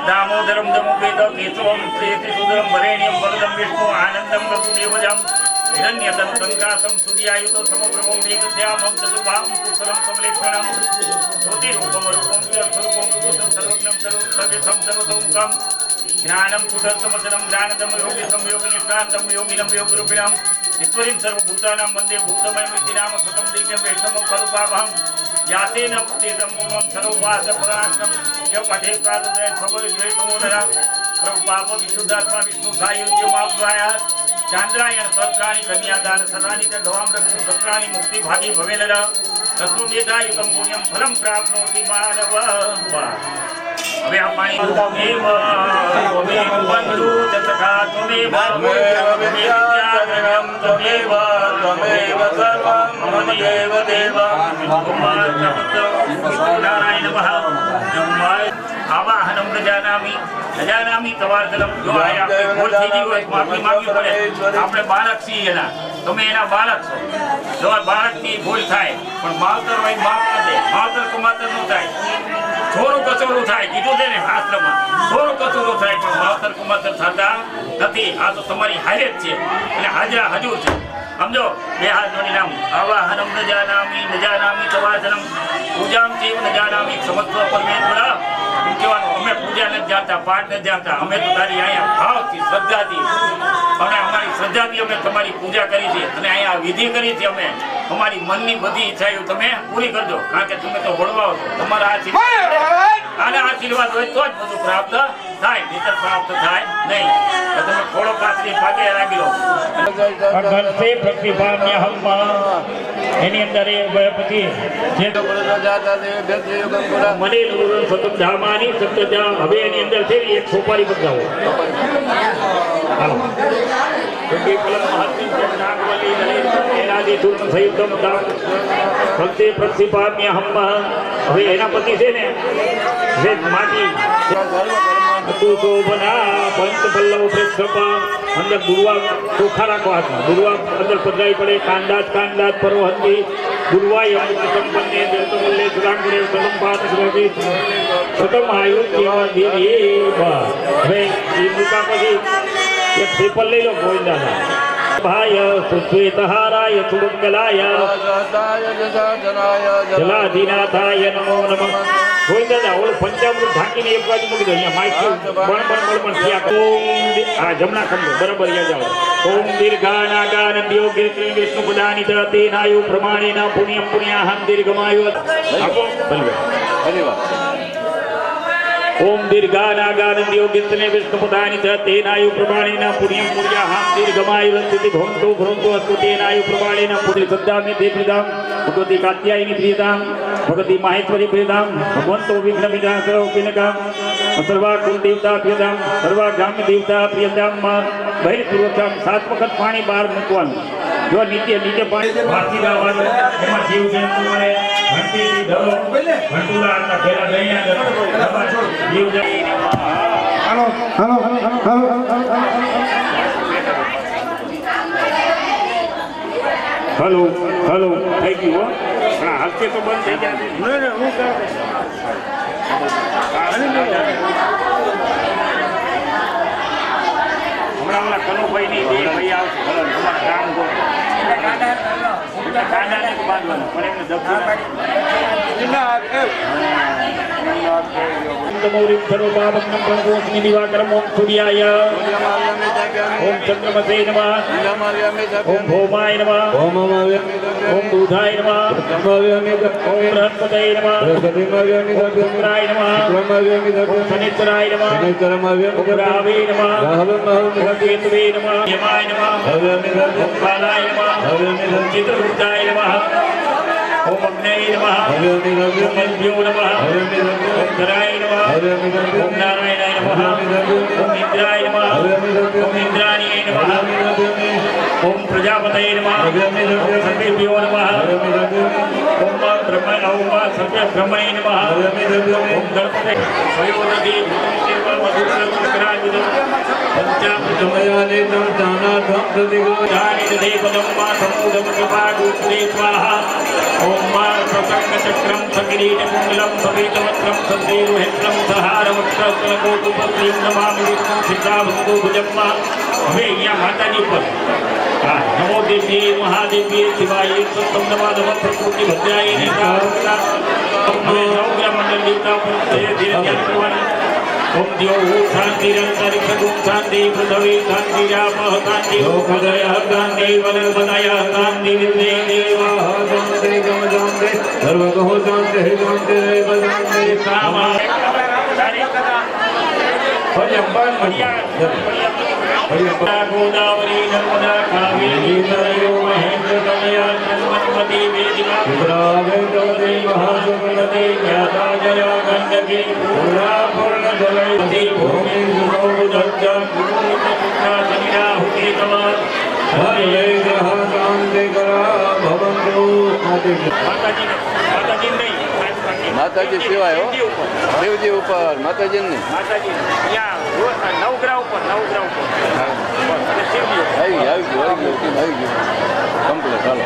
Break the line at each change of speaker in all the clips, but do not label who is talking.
दामोदरम दमुपेत केशवम प्रेति सुदरम वरेण्यम वरदम विष्णु आनंदम वसुदेवजम हिरण्यतन कंकासम सूर्यायुतो समप्रभम मेघश्यामम चतुर्भाम कुशलम कमलेक्षणम ज्योतिरूपम रूपम स्वरूपम पुरुषम सर्वज्ञम सर्वसर्वसम सर्वतोमुखम ज्ञानम कुशलतमचलम ज्ञानदम योगिसम योगिनिष्ठान्तम योगिनम योगरूपिणम ईश्वरीं सर्वभूतानां वन्दे भूतमयमिति नाम सतं दिव्यं वैष्णवं खलु पापहं याते न पुतितं पूर्वं सर्वपादपराक्रम य पठे प्रातः स्वभविद्वेषमोदरा सर्वपाप विशुद्धात्मा विष्णु सायुज्यमाप्रायात् चांद्रायण सत्राणि कन्यादान सदानि च गवां रक्षु सत्राणि मुक्ति भागी भवेलरा तस्मेधायुतं पुण्यं फलं प्राप्नोति मानवः હવે આ પાણી ત્વમેવ બંધુ તથા ત્વમેવ વિદ્યાધરમ ત્વમેવ ત્વમેવ સર્વં મમ દેવ દેવ નારાયણ નમઃ આવાહનમ ગજાનામી કવાર્દલમ જો આપણે ભૂલ થઈ ગઈ હોય માફી માંગવી પડે આપણે બાળક છીએ એના તમે એના બાળક છો જો બાળકની ભૂલ થાય પણ માવતર હોય માફ ન દે માવતર કુમાતર નું થાય થોડું કચોરું થાય કીધું છે ને શાસ્ત્રમાં થોડું કચોરું થાય પણ માવતર કુમાતર થતા નથી આ તો તમારી હાજર છે અને હાજરા હજુર છે સમજો બે હાથ જોડી નામ આવાહનમ નજાનામી તવાજનમ પૂજામ ચેવ નજાનામી સમત્વ પરમેશ્વર કહેવાનું અમે પૂજા નથી જાણતા પાઠ નથી જાણતા અમે તો તારી અહીંયા ભાવથી શ્રદ્ધાથી અને અમારી શ્રદ્ધાથી અમે તમારી પૂજા કરી છે અને અહીંયા વિધિ કરી છે અમે અમારી મનની બધી ઈચ્છાઓ તમે પૂરી કરજો કારણ કે તમે તો વડવાઓ છો તમારા આશીર્વાદ હોય તો જ બધું પ્રાપ્ત થાય નહીતર પ્રાપ્ત થાય નહીં તો તમે થોડો પાછલી ભાગે રાખી લો અગણસે પ્રતિભામ્યહમ એની અંદર એ પછી જે મને સતત ધામાની સતત હવે એની અંદર છે એક સોપારી બતાવો હાલો હવે એના પછી છે ને માટી અંદર દુર્વા ચોખા રાખો હાથમાં દુર્વા અંદર પધરાઈ પડે કાંદાત પરોહંતી દુર્વાય સંપન્ને દેવતમલ્લે સુરાંગુરે સદંપાત સુરભી સદમ આયુ હવે એ મૂકા પછી એક પેપર લઈ લો ગોવિંદાના ભાય સુશ્વેતહારાય સુમંગલાય જલાધિનાથાય નમો નમઃ ગોવિંદાના ઓલો પંચામૃત ઢાંકીને એક બાજુ મૂકી દો અહીંયા માઇક બણ થયા આ જમણા ખંડો બરાબર યાદ આવે ઓમ દીર્ઘાનાગાનંદ્યો વિષ્ણુ પદાનિ તેનાયુ પ્રમાણેન પુણ્યમ પુણ્યાહમ દીર્ઘમાયુ ओम दीर्घानागानंद्यो गितने विष्णुपदानि च तेनायु प्रमाणेन पुण्यं पुण्याहं दीर्घमायुरन्ति भवन्तु भवन्तु अस्तु तेनायु प्रमाणेन पुण्य सद्दामि देवदां भगवती कात्यायनी प्रियदां भगवती माहेश्वरी प्रियदां भगवन्तो विघ्न विनाशो पिनकां सर्वा कुल देवता प्रियदां सर्वा ग्राम्य देवता प्रियदां बहिर्पूर्वकां 7 वखत पाणी बहार મૂકવાનું જો નીચે પાણી ભાસી જવાનું એમાં જીવ જંતુ મળે ઘંટી ધરો ઘંટુલા ખેલા દૈયા જીવ જંતુ હાલો થઈ ગયું હા હસ્તે તો બંધ થઈ ગયા હું હમણાં ઓલા કનુભાઈની બે ભાઈ આવશે તમારા કામ કરો કાંડાને બાંધવાનું પણ એમને ઓમ સૂર્યાય ઓમ ચંદ્રમસે નમઃ ઓમ ભૌમાય નમઃ ઓમ દૂધાય નમઃ ઓમ બૃહસ્પતये નમઃ ઓમ શુક્રાય નમઃ ઓમ શનિશ્ચરાય નમઃ ઓમ રાવે નમઃ ઓમ કેતવે નમઃ યમાય નમઃ ઓમ કાલાય નમઃ ઓમ ચિત્રગુપ્તાય નમઃ ओम अग्नये नमः ओम अग्न्यो नमः ओम धराय नमः ओम नारायणाय नमः ओम इंद्राय नमः ओम इंद्राणीय नमः ओम प्रजापतये नमः ओम सर्वेभ्यो नमः ओम ब्रह्मण ओम सर्वे ब्रह्मणे नमः ओम गणपते स्वयोनदी भूतम मधुरम करायुध पंचामृतमयाने दानार्थम ओम मा प्रसन्न चक्रम सकिरीट कुंडलम सवेतवत्रम सद्देरुहेत्रम सहारवक्षलकोटुपत्रिं नमामि विष्णुं सिद्धावस्तु भुजम्मा। હવે અહીંયા માતાજી પર નમો દેવી મહાદેવી શિવાય સત્તમ નમઃ પ્રકૃતિ ભદ્રાય નિકારા હવે નવગ્રહ મંડળ દેવતા પર ધીરે ધીરે ધ્યાન કરવાનું। ओम द्योः शान्तिरन्तरिक्षं शान्ति पृथ्वी शान्तिरापः शान्ति लोकदयः शान्ति वनर्वदयः शान्ति विद्ये देवाः शान्ति गमजान्ति सर्वतः शान्तिः शान्तिरेव शान्ति कामा गोदावरी नर्मदा कावेरी सरयो महेन्द्र कमया नर्मदी वेदिका वेदवती महासुगंधि ज्ञाता जया गंडकी पूरा पूर्ण जलयति भूमि सुमोदच्च पुरुषपुत्रा समिराहुति कमा हरे ग्रह शांति करा भवन्तु माताजी नहीं
माताजी सिवाय हो देवजी ऊपर माताजी नहीं
माताजी यहाँ नवग्रह ऊपर
आई कंप्लीट चलो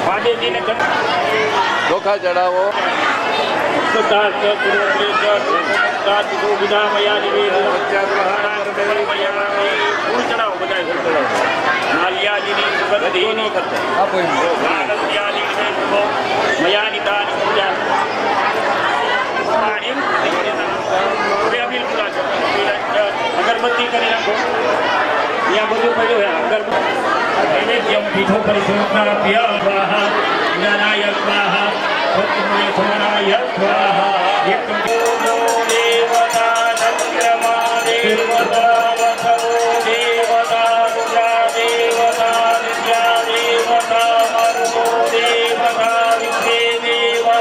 महादेव जी ने चोखा चढ़ावो
अगरबत्ती कर यहाँ बढ़ू पड़ो है अगरबत्ती पीठों पर स्वाहा ज्ञानाय स्वाहा सत्यमय समराय स्वाहा देवता चंद्रमा देवता वसो देवता रुद्रा देवता विद्या देवता मरुतो देवता विद्ये देवा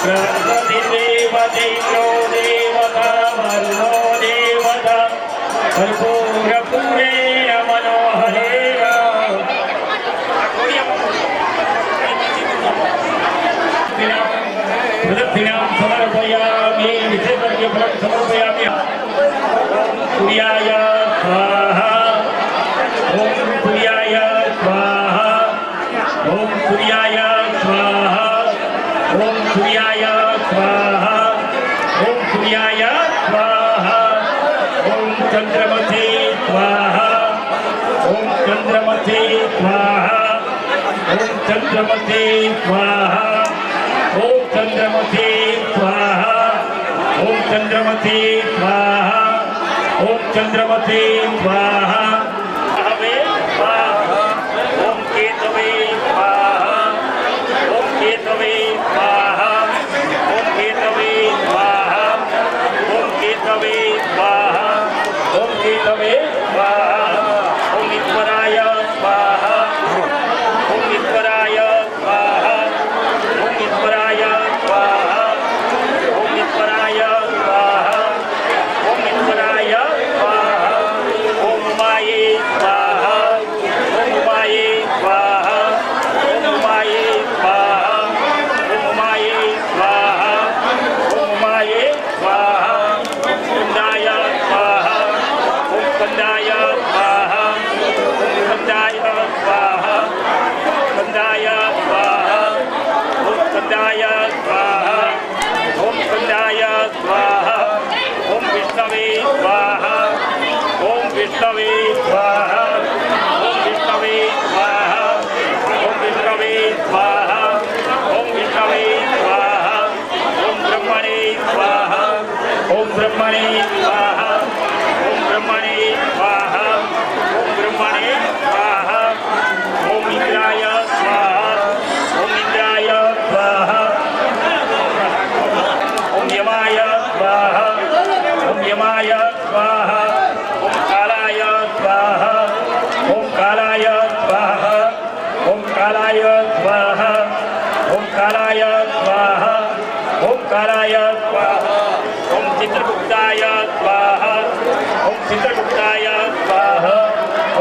प्रकृति देवतेभ्यो देवता मरुतो देवता कर्पूरपूरे मनोहरे प्रदक्षिणां समर्पयामि निषेधर्घ्यफलं समर्पयामि। सूर्याय स्वाहा ॐ सूर्याय स्वाहा ॐ सूर्याय स्वाहा ॐ सूर्याय स्वाहा ॐ सूर्याय स्वाहा ॐ चन्द्रमसे स्वाहा ॐ चन्द्रमसे स्वाहा ॐ चन्द्रमसे स्वाहा ॐ चन्द्रमसे स्वाहा ॐ चन्द्रमसे स्वाहा ॐ चन्द्रमसे स्वाहा हवे स्वाहा ॐ केतवे स्वाहा ॐ केतवे स्वाहा ॐ केतवे स्वाहा ॐ केतवे स्वाहा ॐ केतवे स्वाहा ॐ ईश्वराय स्वाहा ॐ ईश्वराय स्वाहा ॐ ईश्वराय स्वाहा ॐ ईश्वराय स्वाहा ॐ ईश्वराय स्वाहा ॐ उमाये स्वाहा ॐ उमाये स्वाहा ॐ उमाये स्वाहा ॐ उमाये स्वाहा ॐ उमाये स्वाहा स्कंदाय स्वाहा ॐ स्कंदाय स्वाहा ॐ स्कंदाय स्वाहा स्कंदाय स्वाहा ॐ स्कंदाय स्वाहा ॐ स्कंदाय स्वाहा ॐ विष्णवे स्वाहा ॐ विष्णवे स्वाहा ॐ विष्णवे स्वाहा ॐ विष्णवे स्वाहा ॐ विष्णवे स्वाहा ॐ ब्रह्मणे स्वाहा ॐ ब्रह्मणे स्वाहा ॐ ब्रह्मणे स्वाहा ॐ ब्रह्मणे स्वाहा ॐ इंद्राय स्वाहा ॐ इंद्राय स्वाहा ॐ यमाय स्वाहा ॐ यमाय स्वाहा ॐ कालाय स्वाहा ॐ कालाय स्वाहा ॐ कालाय स्वाहा ॐ कालाय स्वाहा ॐ कालाय स्वाहा ॐ चित्रगुप्ताय स्वाहा ॐ चित्रगुप्ताय स्वाहा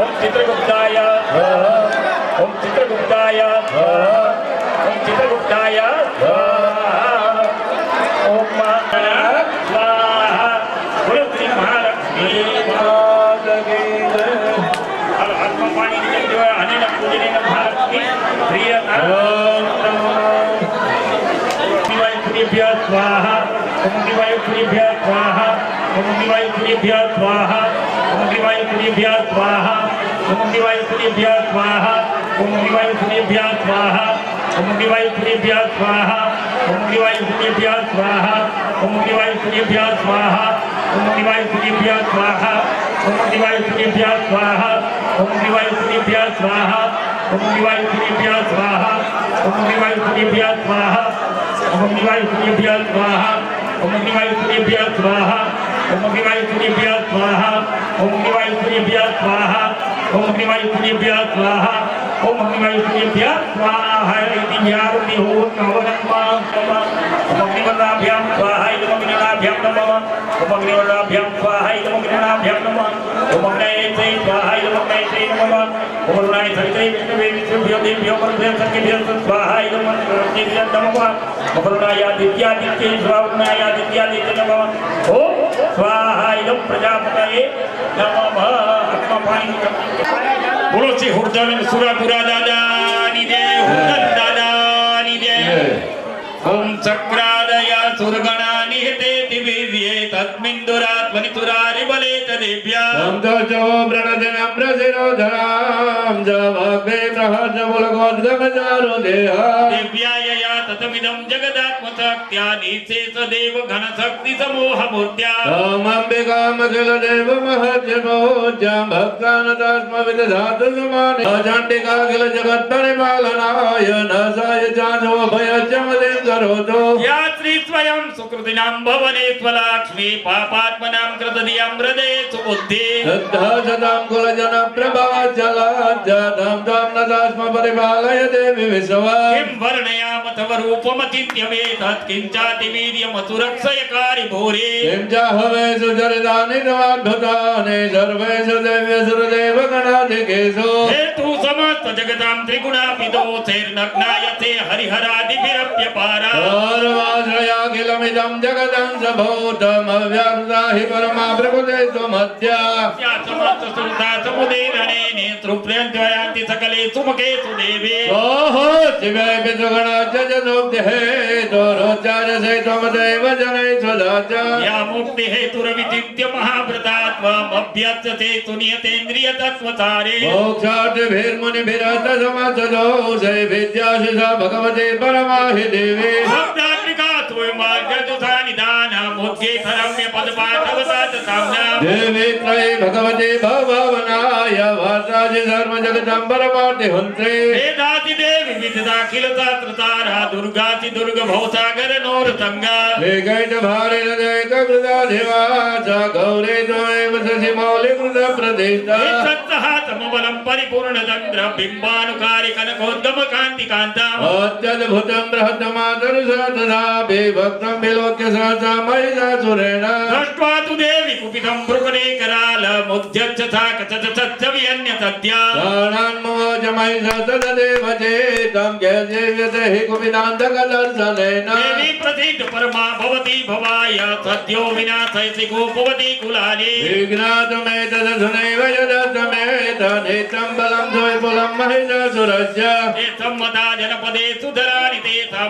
ॐ चित्रगुप्ताय स्वाहा ॐ चित्रगुप्ताय स्वाहा ॐ चित्रगुप्ताय स्वाहा ॐ स्वाहा गुरुश्री महालक्ष्मी स्वाहा ओम अग्निवायुभ्यः स्वाहा ओम अग्निवायुभ्यः स्वाहा ओम अग्निवायुभ्यः स्वाहा ओम अग्निवायुभ्यः स्वाहा ओम अग्निवायुभ्यः स्वाहा ओम अग्निवायुभ्यः स्वाहा ओम अग्निवायुभ्यः स्वाहा ओम अग्निवायुभ्यः स्वाहा ओम अग्निवायुभ्यः स्वाहा ओम अग्निवायुभ्यः स्वाहा ओम अग्निवायुभ्यः स्वाहा ओम अग्निवायुभ्यः स्वाहा ओम अग्निवायुभ्यः स्वाहा ओम अग्निवायुभ्यः स्वाहा ओम अग्निवायुभ्यः स्वाहा ओम अग्निवायुभ्यः स्वाहा ओम अग्निवायुभ्यः स्वाहा ओम अग्निवायुभ्यः स्वाहा ओम अग्निवायुभ्यः स्वाहा इति ज्ञानति होतवनम्मा ओम अग्निवल्लाभ्यां स्वाहा इति अग्निवल्लाभ्यां नमः ओम अग्निवल्लाभ्यां स्वाहा इति अग्निवल्लाभ्यां नमः ओम अग्नये स्वाहा इति अग्नये नमः ओम अरुणाय सवित्रे विष्णुवे विष्णुभ्यो देव्यो परमेभ्यो सख्यभ्यो स्वाहा इति अग्निवल्लाभ्यां नमः ओम अरुणाय दित्यादित्ये स्वाहा दित्यादित्ये नमः ओम स्वाहा इति प्रजापतये नमः आत्मपाणि बोलो श्री हुरदन सुरापुरा दादा निदे हुरदन दादा निदे ओम चक्रादय सुरगणा निहते दिव्ये तस्मिन् दुरात्मनि तुरारि बले तदेभ्य
ओम जो प्रणदनम प्रसिरोधराम जवाग्ने प्रहर्ष मुलगोद्गम चारो देहा
दिव्याय या ततमिदं जगदात्मशक्त्या निशेष देव घन शक्ति समूह मूर्त्या
ओम अंबिकाम अखिल देव महत्यमोज्यं भक्तानतास्म विदधातु समाने अचण्डिका अखिल जगत् परिपालनाय नसाय चाचो भयच्यमदें करोतु
या श्री स्वयं सुकृतिनां भवने स्वलक्ष्मी पापात्मनां कृतधियां हृदये सुबुद्धि
श्रद्धा सदां कुलजन प्रभाचलाज्जातं त्वां नतास्म परिपालय देवी विश्वा
किं वर्णयाम तव रूपमचिन्त्यमेतत् किञ्चाति वीर्यमसुरक्षयकारि भूरि
किं चाहवेषु चरितानि तवाद्भुतानि सर्वेषु देव्यसुरदेव गणाधिकेषु
हेतु समस्त जगतां त्रिगुणापितो चैर्नग्नायते हरिहरादिभिरप्यपारा
सर्वाश्रयाखिलमिदं जगदं सभूतमव्याकृता हि परमा प्रकृते स्वमध्या
या समस्त सुरता समुदीरणे नेतृप्रियन्त्वयान्ति सकलेषु मुखेषु देवे
ओहो शिवे विश्वगणाच्च जनुब्धिहेतो रोचारसे त्वमदेव जनै स्वदाच
या मुक्तिहेतुरविचिन्त्य महाव्रतात्वमभ्यस्यते सुनियतेन्द्रियतत्त्वसारे
मोक्षार्थिभिर्मुनिभिरत समस्तदोषे विद्याशिषा भगवते परमाहि देवी
भक्तात्मिका त्वयमार्गदुधानिदानमुद्गेतरम्य पदपाठवता च साम्ना
देवी त्रयी भगवते भवभवनाय वासाजि सर्वजगतं परमार्थे हन्त्रे
वेदाति देवी विदिताखिल शास्त्रतारा दुर्गाति दुर्ग भवसागर नोरतंगा
वेगैत भारेण जयकृता देवाचा गौरे त्वमेव शशि मौलिकृत प्रतिष्ठा
सत्सहातमबलं परिपूर्णचन्द्र बिम्बानुकारि कनकोद्गम कान्तिकान्तम्
अत्यद्भुतं बृहत्तमातरुषा तथापि भक्तं विलोक्य सहसा महिषासुरेण
दृष्ट्वा तु देवी कुपितं भृगुरेकरालमुद्यच्च सा कचचत्यन्यतद्या
प्राणान्मोच महिषा तदेव चेतं ज्ञेयते हि कुपितान्तकदर्शनेन
देवी प्रथित परमा भवति भवाय सद्यो विनाशयसि गोपवती कुलानि
विघ्नातमेतदधुनैव यदर्थमेतनित्यं बलं द्वैपुलं महिषासुरस्य
तेषां मता जनपदे सुधराणि तेषां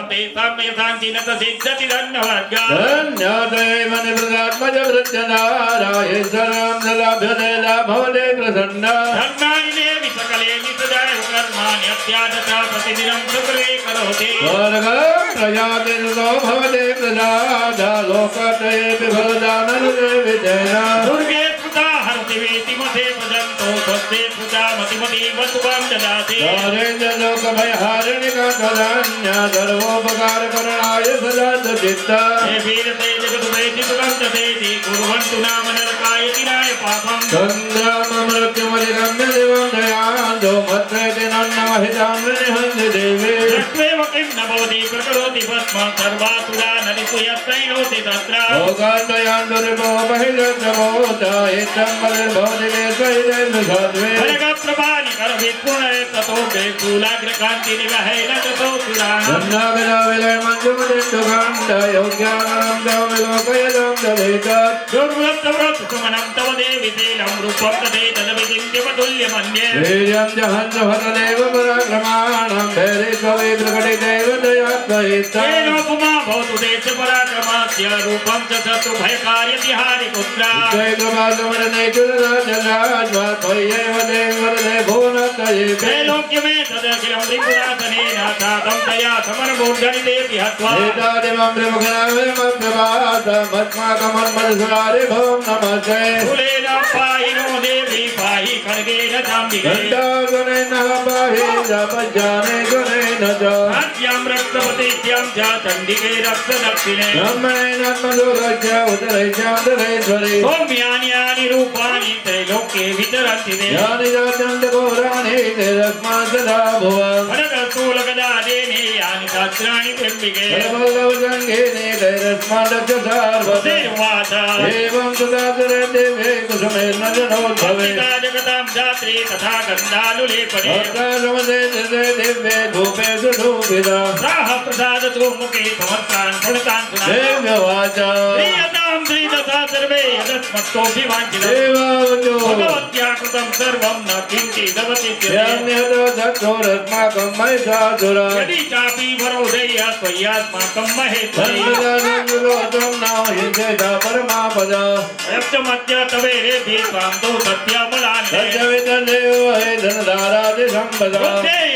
यशान्ति न सिद्धति धन्यवर्गा
धन्यदेव निवृत्तात्मज वृत्यधारायेश्वरं ददाभ्यते भवते प्रसन्ना
धर्माणि देवि सकले निसदाय कर्माणि अत्यादता प्रतिदिनं सुकृते करोति
स्वर्गं प्रयाति सुतो भवते प्रसादा लोकत्रयेऽपि फलदाननुदेवितेन
दुर्गे स्मृता हरति वेति मते भजन्तो स्वस्ते स्मृता मतिमती वसुवां ददाति
धारेण लोकभयहारिणिका त्वदन्या सर्वोपकारकरणाय सदा चित्ता
हे वीरते जगद्वेति सुखं ददेति कुर्वन्तु नाम नरकाय दिनाय पापम्
सङ्ग्राममृत्युमधिगम्य दिवं दयान्तो मत्रेति नन्नमहितान्विनिहन्ति देवी
दृष्ट्वेव किं न भवति प्रकरोति भस्मं सर्वासुरा नदिषु यत्रैनोति तत्र
लोकान्तयान्तरिभो महिषद्रमोता इत्थं बलिर्भवति वेत्वैरेषु साध्वे
खड्गप्रभानि करवित्पुणे ततो बेकुलाग्रकान्ति निवहेन ततो सुराः
धन्नागजा विलयमञ्जुमदिन्दुकान्त योग्याननं विलोकयदं एतत्
दुर्व्रत सुमनं तव देवि तेलं रूपं तदे तदविदित्यमतुल्यमन्ये
वीर्यं जहन्नभरदेव पराक्रमाणं भैरेश्वरे प्रकटितेव दयात्वैतत्
तेनोपमा भवतु देशपराक्रमस्य रूपं च शत्रु भयकार्यतिहारि पुत्रा
जयगमासमरणे चुरराजराज्वा त्वय्येव देवरदे भुवनत्रये
त्रैलोक्यमे तदखिलं त्रिपुरासनेन तातं तया समरमूर्धनिदेति हत्वा
एतादिमं त्रिमुखनामस्माकमन्मधुरारे भवं नमस्ते
कुलेन पाहि नो देवी पाहि खड्गेन चाम्बिके
गण्डागुणेन पाहि जपज्ञाने गुणेन च
राज्ञां रक्तपतिज्ञां च चण्डिके रक्तदक्षिणे
ब्रह्मणेन मधुरस्य उदरैश्यान्तरेश्वरे
सौम्यानि रूपाणि त्रैलोक्ये विचरन्ति ते
यानि जात्यन्तघोराणि तेरस्मात् सदा भुवन्
भरतस्थूलगदादेने यानि शास्त्राणि त्र्यम्बिके
वल्लभजङ्गेने तैरस्मादक्षसार्वते
देवाच
एवं तथा देवे कुसुमेन जनोद्भवे
जगतां जात्रे तथा गन्धानुलेपने
अर्कासमदे दिव्ये धूपे सुधूपिता
प्राह प्रसादतो मुखे समर्तान् प्रणतान् सुनात्
देव्यवाच
प्रियतां श्रीदथा सर्वे यदस्मत्तोऽभिवाञ्छितम्
देवावचो
भगवत्या कृतं सर्वं न किञ्चिदवतिष्यते
यान्यतो दक्षोरस्माकं महिषासुर
यदि चापि वरोधय्य त्वय्यास्माकं महेश्वरी
सर्वदानन्दलोकं न हिंसेता परमापदा
यप्तमद्य तवेरेभि त्वां तु सत्यमलानि
सत्यवितदेव हे धनधारादिसम्पदा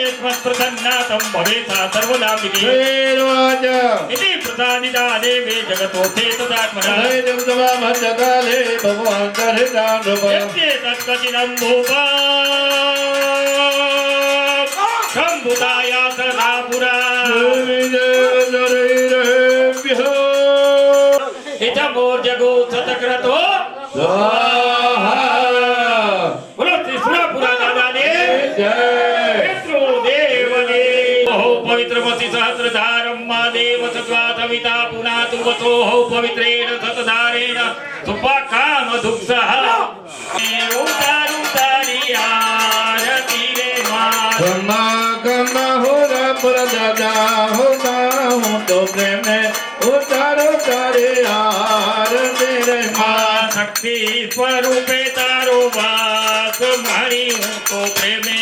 यस्मत्प्रसन्नातं भवेथा सर्वदाम्बिके
श्रीर्वाच
इति प्रसादिता देवे जगतोऽर्थे तदात्मना
नैनं समाभद्रकाले भगवान् चरिता नृप
यत्ते तत्कचिदं भूपा शम्भुदाया सदा पुरा इतमोर्जगो सतक्रतो
स्वाहा
बोलो त्रिपुरा दादा ने
जय
पितृ देवने हो पवित्रमसि सहस्रधारं मा देव सत्वातविता पुनातु वतो हो पवित्रेण सतधारेण सुपाकाम दुःखः उतारुतारियारति रे मा
कमा कमा हो दादा हो हूँ तो प्रेम में उतारो तारे हार तेरे माँ
शक्ति स्वरूपे तारो वास मारी हूँ तो प्रेमे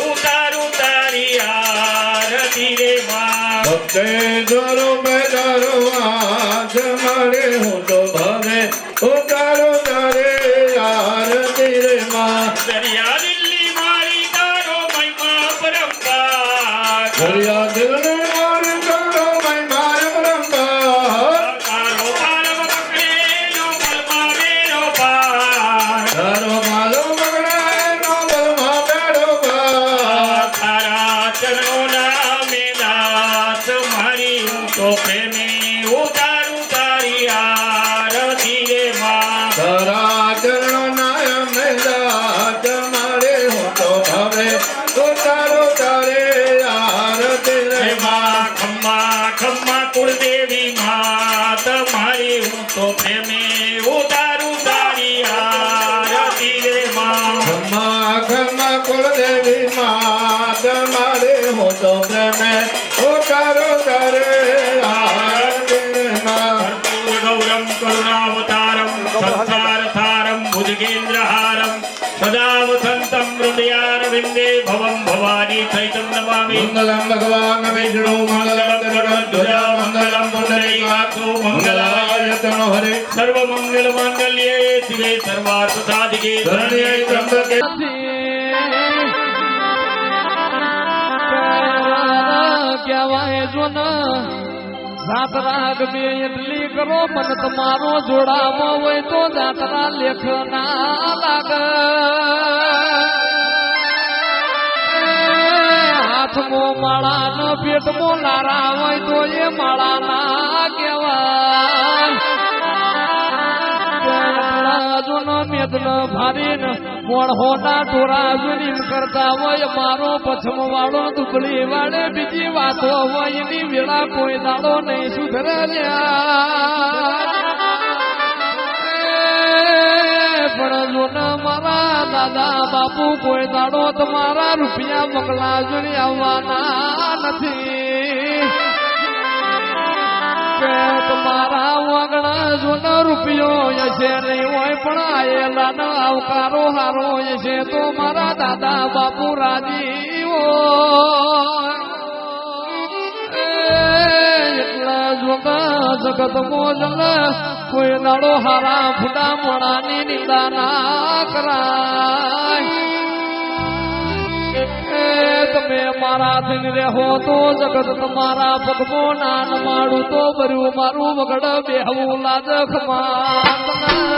उतारू तारी आरती रे माँ
भक्ते जोरो में तारो हाथ मारे हूँ तो भवे उतारो तारे हार तेरे माँ
दरिया दिल्ली मारी तारो महिमा परम्पार
दरिया दिल ने मार तारो मैं मार परम्पार
तारो पालम पकड़े नो बलमा मेरो पार
तारो मालो मगड़ा नो बलमा बेड़ो पार
तारा चरणों नामे दास मारी हूँ तो प्रेमे उतारू तारी आरती रे माँ
तारा चरण नायम दात मारे हो तो भवे उतारो तारे यार तेरे माँ
खम्मा खम्मा कुलदेवी मात मारी हूँ तो प्रेमे उतारू तारी आरती रे माँ
खम्मा खम्मा कुल देवी मात मारे हो तो प्रेमे उतारो तारे यार तेरे माँ
कर्पूर गौरम करुणावतारम संसारसारम भुजगेन्द्रहारम सदा वसंतं हृदयारविन्दे भवं भवानी सहितं नमामि
मंगलम भगवान विष्णु मंगलम गरुड़ध्वजा मंगलम पुंडरीकाक्षो मंगलाय तनो हरे
सर्वमंगलमांगल्ये शिवे सर्वार्थसाधिके
शरण्ये त्र्यंबके
કહેવાય જો ને જાતરા બે એટલી કરો મન તમારો જોડામાં હોય તો જાતરા લેખ ના લાગે હાથમાં માળા ને પેટમાં લારા હોય તો એ માળા ના કહેવાય જોનો મેદન ભારીને મોણહોના ટોરા જુનીમ કરતા હોય મારો પછમ વાળો દુબળી વાળે બીજી વાતો હોય એની વેળા કોઈ દાડો નહીં સુધરે પણ જોને મારા દાદા બાપુ કોઈ દાડો તમારા રૂપિયા મંગલા જોડી આવવાના નથી કે તમારા વગણા જોનો રૂપિયો હશે નહીં હોય પણ આયેલા ન આવકારો હારો હશે તો મારા દાદા બાપુ રાજી હોય એટલા જોતા જગત મોજલ કોઈ દાડો હારા ફૂટા મોડાની નિંદા ના કરાય તમે મારા દિન રહો તો જગત તમારા પગમો નાન માડું તો ભર્યું મારું વગડ બેહવું લાજ ખમા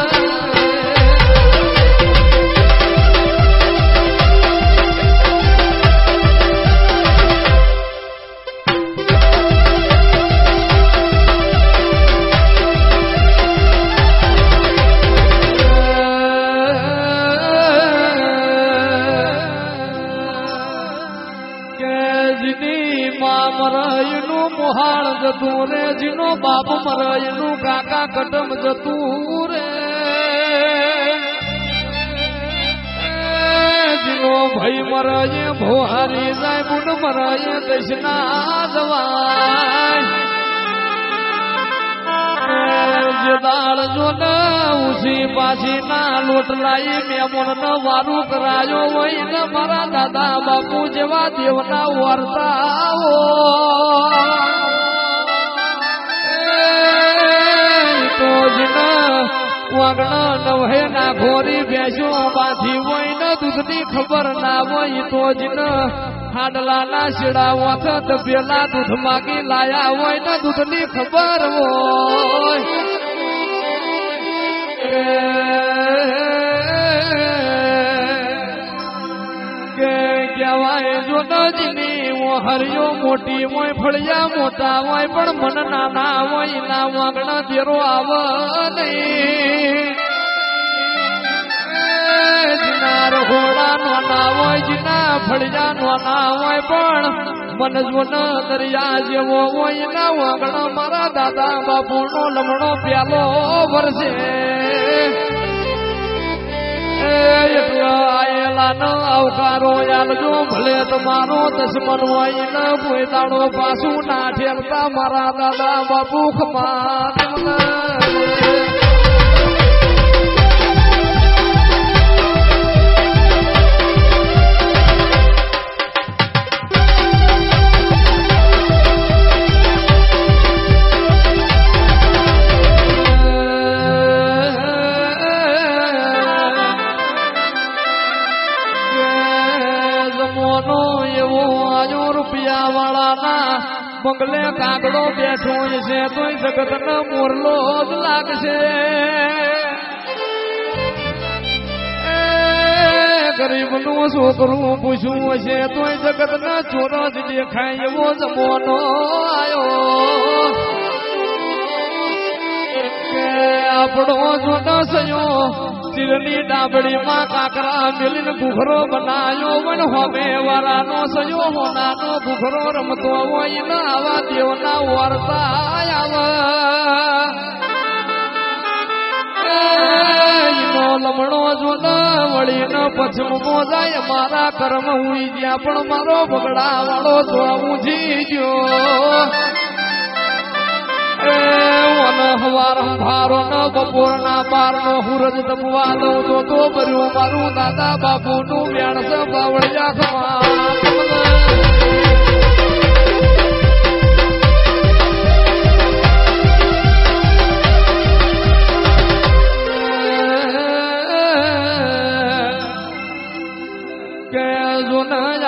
મરયનું મોહાળ જતું રે જીનો બાપ મરયનું કાકા કટમ જતું રે જીનો ભાઈ મરયે ભોહારી જાય બુડ મરયે દશના જવાય જે દાળ જો ન ઉસી પાછી ના લોટ લાઈ મેમોન ન વારું કરાયો હોય ને મારા દાદા બાપુ જેવા દેવના વર્તાઓ તો જન વાગણ નવહે ના ઘોરી બેસો બાંધી હોય ને દૂધની ખબર ના હોય તો જન હાડલા ના શેડા વખત પેલા દૂધ માગી લાયા હોય ને દૂધની ખબર હોય કે કહેવાય જોનજીની હરિયો મોટી હોય ફળિયા મોટા હોય પણ મન નાના હોય ના વાગણા દેરો આવ નહીં જીના રહોડા નાના હોય જીના ફળિયા નાના હોય પણ મન જોન દરિયા જેવો હોય ના વાગણા મારા દાદા બાપુનો લમણો પ્યાલો વરસે આયેલા ન આવકારો યાલજો ભલે તમારો દશમન હોય ન કોઈ દાડો પાછું ના ઠેલતા મારા દાદા બાપુ ખમા બંગલે કાગડો બેઠો છે તોય જગત ન મોરલો જ લાગશે ગરીબ નું છોકરું પૂછવું હશે તોય જગત ન ચોર જ દેખાય એવો જમોનો આયો કે આપણો જોનો સયો ચીરની ડાબડીમાં કાકરા મેલીને ઘૂઘરો બનાયો વન હોમે વાળાનો સયો હોનાનો ઘૂઘરો રમતો હોય ને આવા દેવના વાર્તા આવા લમણો જો ન વળી ન પછમો જાય મારા કર્મ હુઈ જ્યાં પણ મારો બગડા વાળો જોવું જીજો હવાર ભારો ન બપોર ના બાર નો હુરજ દબવા દઉં તો ભર્યું મારું દાદા બાપુ નું વ્યાણ બાવળિયા ખમા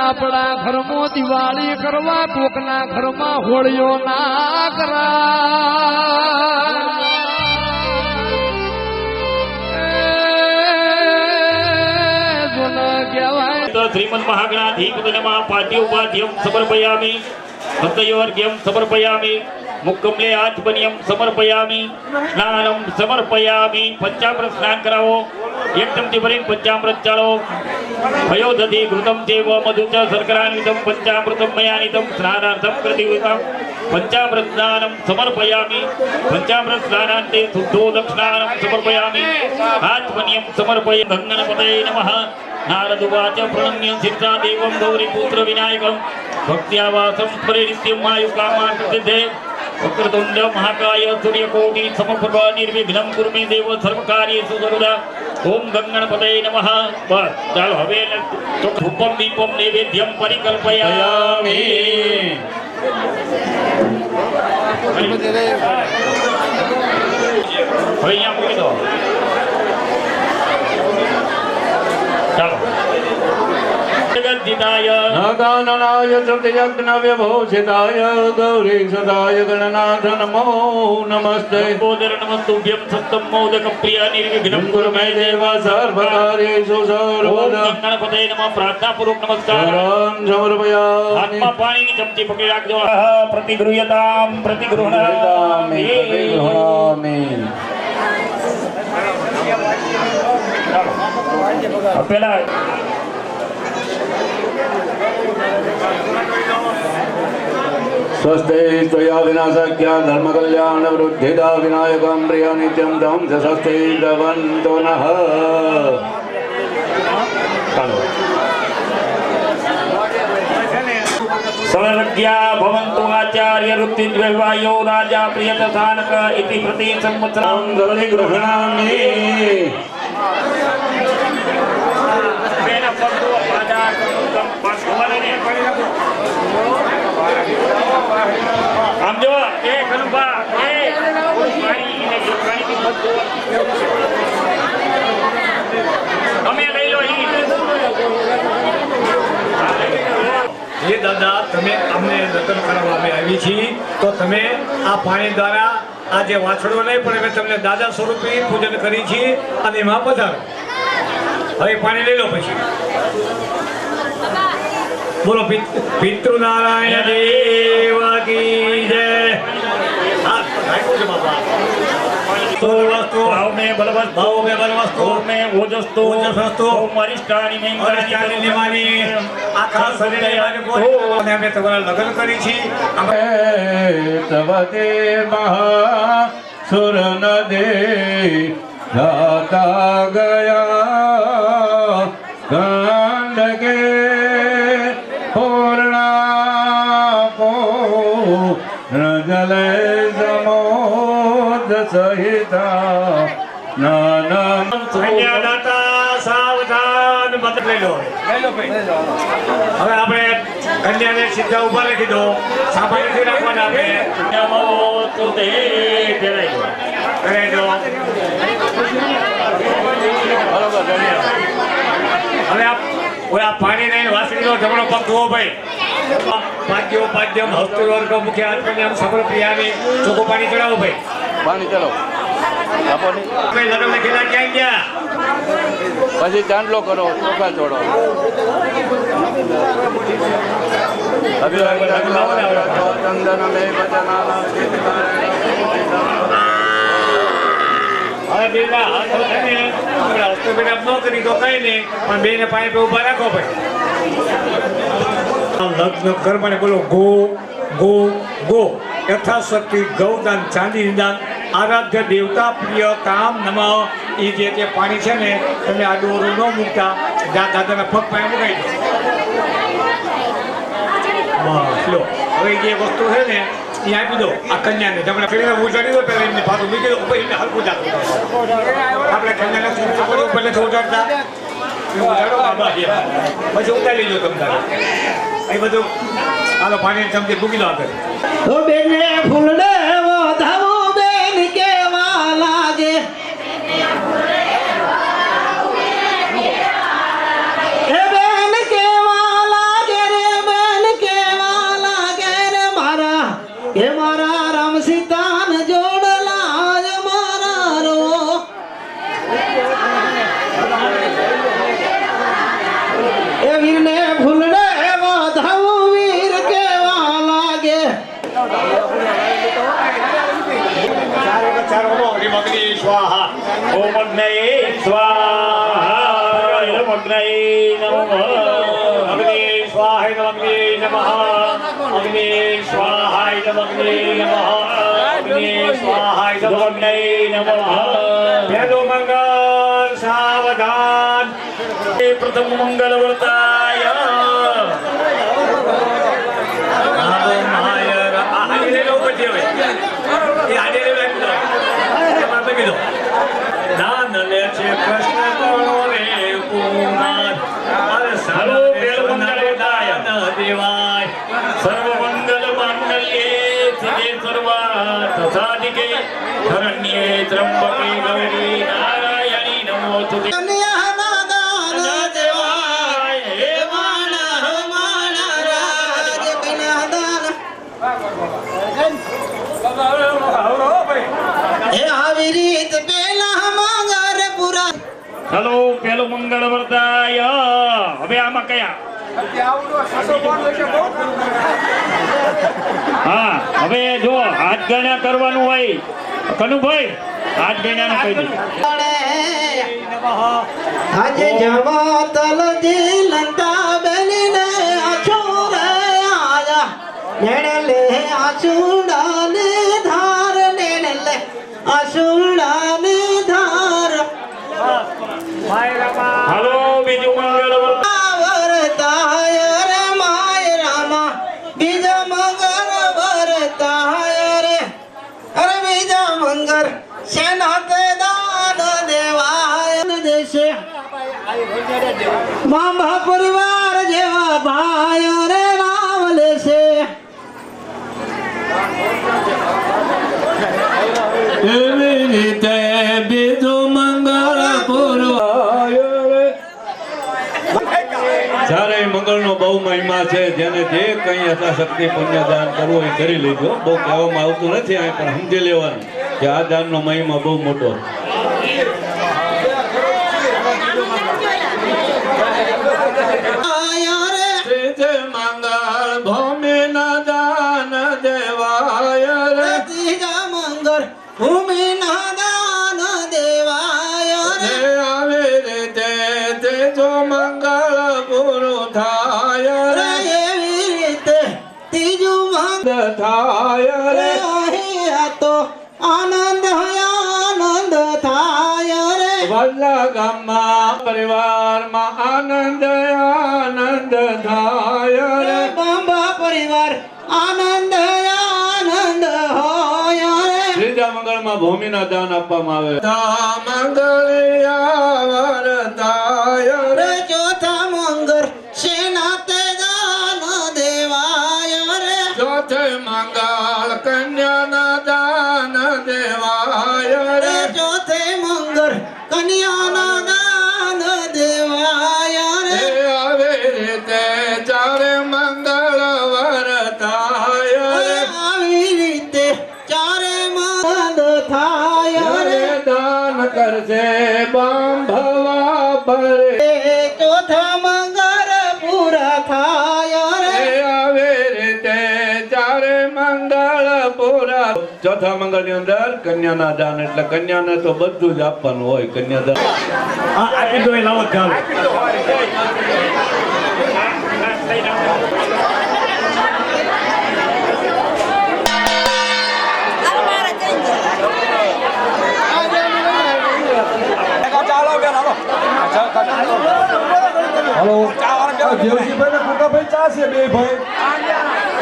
આપણા ઘરમાં દિવાળી કરવા કોકના ઘરમાં હોળીઓ ના કરા
શ્રીમદ મહાગણાધિપતિનમઃ પાદ્યોપાધ્યમ સમર્પયામિ ભક્તયોર્ઘ્યમ સમર્પયામિ મુક્કમલે આચમનિયમ સમર્પયામિ સ્નાનમ સમર્પયામિ પંચામૃત સ્નાન કરાવો એકદમથી ભરીને પંચામૃત ચાલો ભયોદધિ ઘૃતમ ચેવ મધુચ શર્કરાન્વિતમ પંચામૃતમ મયાનિતમ સ્નાનાર્થમ કૃતિવિતમ પંચામૃત સ્નાનમ સમર્પયામિ પંચામૃત સ્નાનાંતે શુદ્ધોદક્ષ સમર્પયામિ આચમનિયમ સમર્પય ગંગનપતये નમઃ નારદુવાચ પ્रणम्य सिद्धा देवं गौरीपुत्र विनायकं भक्त्यावासं स्मरे नित्यं आयुकामार्थसिद्धे વક્રતુંડ મહાકાય સૂર્યકોટિ સમપ્રભ નિર્વિઘ્નમ કુરુ મે દેવ સર્વકાર્યેષુ સર્વદા. ઓમ ગંગણપતય નમઃ. બસ ચાલો હવે ધૂપમ દીપમ નૈવેદ્યમ પરિકલ્પયામિ. હવે અહીંયા મૂકી દો. ચાલો જગદ્દિતાય
નાગાનનાય સત્યજ્ઞવ્યભૂષિતાય ગૌરી સદાય ગણનાથ નમો નમસ્તે.
બોદર નમસ્તુભ્યમ સત્તમ મોદક પ્રિય નિર્વિઘ્નમ કુરુ મે દેવ
સર્વકાર્યેષુ
ઓમ
સર્વદા.
ગણપતય નમઃ. પ્રાર્થનાપૂર્વક નમસ્કાર.
શરણ સમર્પયામિ.
હાથમાં પાણીની ચમચી પકડી રાખજો. પ્રતિગૃહ્યતામ પ્રતિગૃહણામિ. ચાલો પેલા
સ્વસ્તે ત્વયા વિનાશક્યા ધર્મકલ્યાણ વૃદ્ધિદા વિનાયકમ પ્રિય નિત્યમ ધમ સ્વસ્તે દ્રવંતો નઃ.
ચાલો સર્વજ્ઞા ભવન્તુ આચાર્ય ઋત્વિદ્વૈવાયો રાજા પ્રિયતથાનક ઇતિ પ્રતિ સંવત્સરં
ગૃહણામિ.
બેના પગો પાદા કમ પાસવાને આમ જો એ કનુભા એ પાણી ને જો પાણીની મત અમે લઈ લો
હે દાદા, તમે અમને દર્શન કરવા અમે આવી છીએ તો તમે આ પાણી દ્વારા આ જે વાછડો નહીં પણ અમે તમને દાદા સ્વરૂપે પૂજન કરી છીએ અને એમાં પધારો. હવે પાણી લઈ લો પછી બોલો પિતૃનારાયણ દેવ કી જય. હા, રાખ્યું છે બાપા. સર્વસ્તુ
ભાવ મે બલવસ્તુ
ભાવ મે બલવસ્તુ
ઓમ મે ઓજસ્તુ
ઓજસ્તુ
ઓમ અરિષ્ટાણી મે
અરિષ્ટાની નિમાની આખા શરીરે અને અમે તમારા લગ્ન કરી છીએ.
તવ દેવા સુર નદે જાતા ગયા ગંડકે પૂર્ણા પૂર્ણ જલે સમોદ સહિતા નાના
કન્યાદાતા સાવધાન મત લઈ લો. હવે આપણે કન્યાને સીધા ઉભા રાખી દો. સાંભળી નથી રાખવાના આપણે.
નમો તુતે જય.
કરી દો. હવે આ પાણી નહીં વાસણીનો જમણો પગ ધોવો ભાઈ. પાદ્યો પાદ્યમ હસ્તવર્ગ મુખ્ય આત્મન્યમ સફળ પ્રિયાની ચોખ્ખું પાણી ચડાવો ભાઈ.
પાણી ચલો
ભાઈ લગ્ન લખેલા ક્યાં ગયા?
પછી ચાંદલો કરો ચોખા છોડો.
હવે બેના હાથ થઈને આપણે હસ્તભેદ ન કરી તો કઈ નહીં પણ બેને પાણી પે ઉભા રાખો ભાઈ. લગ્ન કર્મને બોલો ગો ગો ગો. યથાશક્તિ ગૌદાન ચાંદી દાન આરાધ્ય દેવતા પ્રિય કામ નમ. એ જે પાણી છે ને તમે આ ડોરું ન મૂકતા દાદાના પગ પાસે મુકાઈ દો. બસ લો. હવે જે વસ્તુ છે ને એ આપી દો આ કન્યાને. તમને પેલા ઉજાડી દો પેલા એમને પાછું મૂકી દો પછી એમને હલકું જાતું. આપણે કન્યાને પહેલે ઉજાડતા ઉજાડો બાબા પછી ઉતારી લો તમને એ બધું. હાલો પાણી ચમચી મૂકી દો આગળ.
તો બેને ફૂલને વધાવો બેન કેવા લાગે. એ બેન કેવા લાગે રે બેન કેવા લાગે રે મારા એ મારા રામ સીતાન જોડલા જ મારા રો. એ વીરને ફૂલને વધાવો વીર કેવા લાગે.
અગ્નિ સ્વાહા.
ઓમ અગ્નયે સ્વાહા ઓમ અગ્નયે નમઃ.
અગ્નિ સ્વાહાય નમઃ. અગ્નિ સ્વાહાય નમઃ. અગ્નિ સ્વાહાય
નમઃ.
ભેદો મંગલ સાવધાન.
પ્રથમ મંગલ વર્તાય.
નામો માયર. આ હાલી લઈ લો પછી હવે.
ત્ર્યંબકે શરણ્યે ત્ર્યંબકે ગૌરી નારાયણી નમોસ્તુતે.
કન્યાના દાન દેવાય હે માણા રાજ કન્યાદાન હે આવી રીત પેલા મંગળ પુરા
ચલો પેલું મંગળ વર્તાય. હવે આમાં કયા? હા હવે જો હાથ ગણ્યા કરવાનું હોય. કનુભાઈ હાથ ગણ્યા કહી દે.
આજે જવા તલજી લંતા બેનીને આછુરે આયા નેણલે આછુડાને ધાર નેણલે આછુડાને ધાર
હાલો બીજું મંગળ વર્તાય.
વરતાય રે માય રામા બીજા મંગળ વરતાય રે અરે બીજા મંગળ સેના તે દાન દેવાય દેશે મામા પરિવાર જેવા ભાઈ રે નામ લેશે
એવી રીતે બીજું મંગળ પૂરવાય રે. જ્યારે મંગળનો બહુ મહિમા છે. જેને જે કંઈ યથાશક્તિ પુણ્યદાન કરવું એ કરી લેજો. બહુ કહેવામાં આવતું નથી અહીં, પણ સમજી લેવાનું કે આ દાનનો મહિમા બહુ મોટો છે.
આયા રે
ત્રીજે મંગળ ભૂમિના દાન દેવાય રે.
ત્રીજા મંગળ ભૂમિના દાન દેવાય રે
હે આવી રીતે ત્રીજો મંગળ પૂરું થાય
રે
રે.
એવી રીતે ત્રીજું મંગળ
થાય રે.
અહીંયા તો આનંદ થાય રે
વલ્લા ગામમાં પરિવારમાં આનંદ આનંદ થાય રે.
બાંબા પરિવાર આનંદ હોય રે
ત્રીજા મંગળમાં ભૂમિના દાન આપવામાં આવે. તા મંગળિયા વરતાય
રે
રે.
ચોથા મંગળ સેના તે દાન દેવાય રે
ચોથે મંગળ કન્યાના દાન દેવાય
રે
રે.
ચોથે મંગળ કન્યાના દાન દેવાય રે
હે આવી રીતે ચારે મંગળ વરતાય રે.
આવી રીતે ચારે મંગળ થાય રે
રે દાન કરશે બાંભવા ભરે.
ચોથા મંગળ પૂરા થાય રે
હે આવી રીતે ચારે મંગળ પૂરા. ચોથા મંગળ ની અંદર કન્યાના દાન એટલે કન્યાને તો બધું જ આપવાનું હોય. કન્યાદાન
આપી દો એ લાવો ચાલો.
હલો દેવજીભાઈ ને કુકાભાઈ ચા છે બે ભાઈ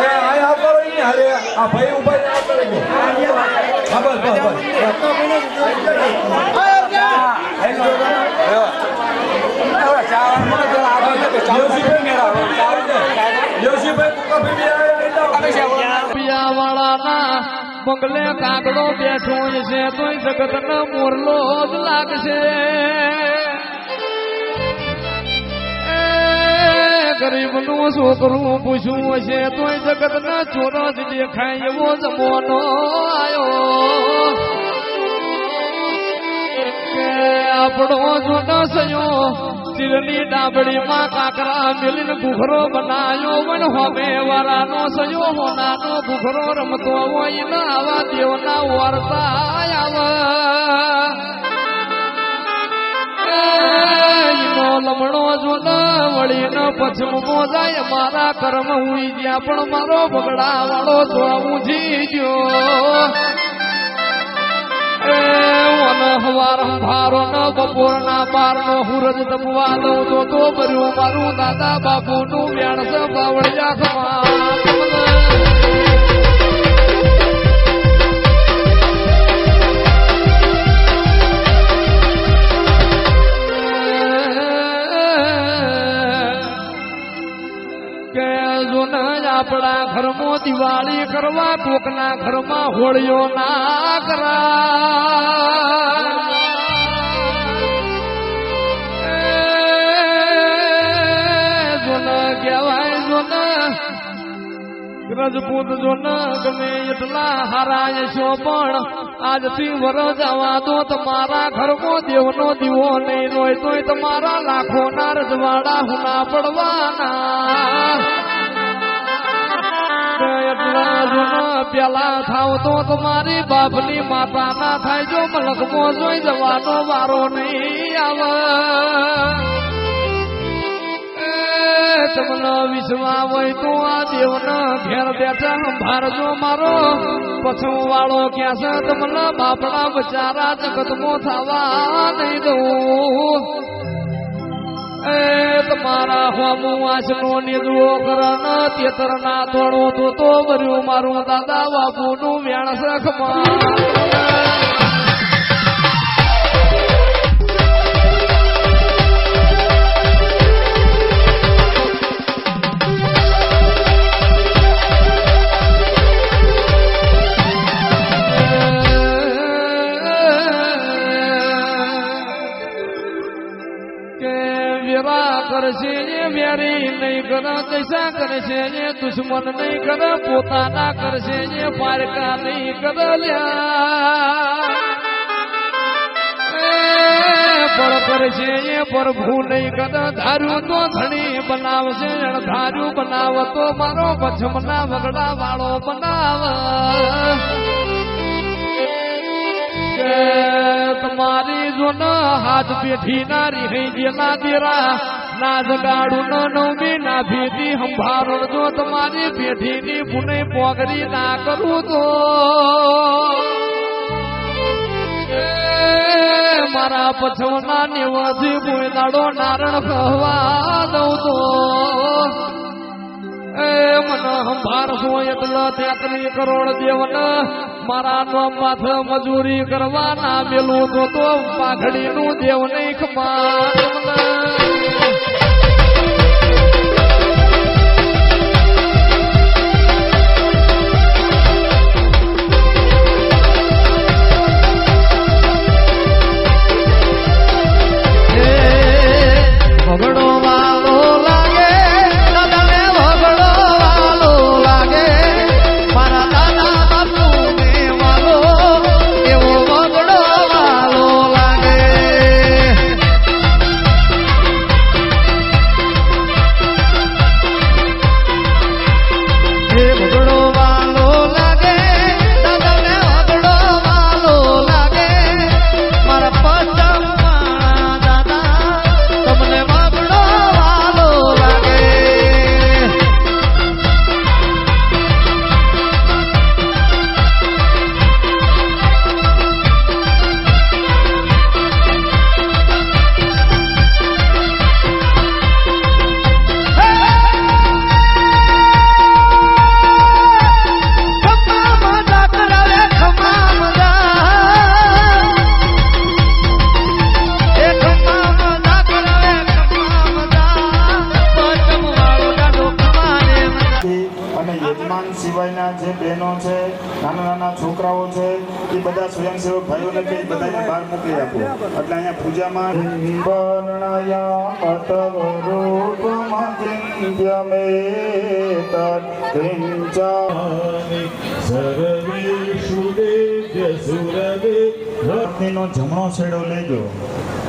એ અહીં આવતા રહી ને હારે આ ભાઈ ઉભા ને આવતા રહેજો. હા બસ બસ બસ દેવજીભાઈ કુકાભાઈ બે આવ્યા.
પિયાવાળાના બંગલે કાગડો બેઠો છે તોય જગતનો મોરલો જ લાગશે. ગરીબનું છોકરું પૂછવું હશે તોય જગતના ચોર જ દેખાય એવો જમવાનો આયો કે આપણો જૂનો સયો ચીરની ડાબડીમાં કાકરા મેલીને ઘૂઘરો બનાયો વન હોમે વાળાનો સયો હોનાનો ઘૂઘરો રમતો હોય ને આવા દેવના વાર્તા આવે લમણો જોને વળીને પછમો જાય મારા કર્મ હુઈ જ્યાં પણ મારો બગડા વાળો જોવું જીજો હવાર ભારો ન બપોરના બાર નો હુરજ દબવા દઉં તો ભર્યું મારું દાદા બાપુ નું વ્યાણ છે બાવળિયા ખમા આપણા ઘરમાં દિવાળી કરવા કોકના ઘરમાં હોળીઓ ના કરા કહેવાય જો રજપૂત જો ન ગમે એટલા હારાય છો પણ આજથી વરસ જવા દો તમારા ઘરમાં દેવનો દીવો નહીં રોય તોય તમારા લાખો ના રજવાડા હુના પડવાના એટલા જો ન પેલા થાવ તો તમારી બાપની માતા ના થાય જો મલકમાં જોઈ જવાનો વારો નહીં આવે તમને વિશ્વાસ હોય તો આ દેવના ઘેર બેઠા સંભાળજો મારો પછો વાળો ક્યાં છે તમને બાપડા બચારા જગતમો થવા નહીં દઉં તમારા હોમું વાસનો નિજવો કરણ તેતર ના થોડો તો વર્યું મારું દાદા બાપુનું વેણ સખમાં કરશે એ વેરી નહીં કરે દૈસા કરશે એ દુશ્મન નહીં કરે પોતાના કરશે એ પારકા નહીં કરે પર કરશે એ પ્રભુ નહીં કરે ધાર્યું તો ધણી બનાવશે ધાર્યું બનાવતો મારો પછમના વગડા વાળો બનાવ તમારી જો ન હાથ પેઠી ના રહી જેના દેરા ના જગાડું ન નવમી ના ભેટી સંભાળ જો તમારી પેઠીની પુનઃ પોગરી ના કરું તો મારા પછવના નિવાસી બોયદાડો નારણ કહવા દઉં તો મને સંભાળશો એટલે 33 કરોડ દેવન મારા નામ માથ મજૂરી કરવાના મેલું તો પાઘડીનું દેવ નહીં ખમા
સિવાયના જે બહેનો છે નાના નાના છોકરાઓ છે એ બધા સ્વયંસેવક ભાઈઓને કઈ બધાને બહાર મોકલી આપો એટલે અહીંયા પૂજામાં નો જમણો છેડો લેજો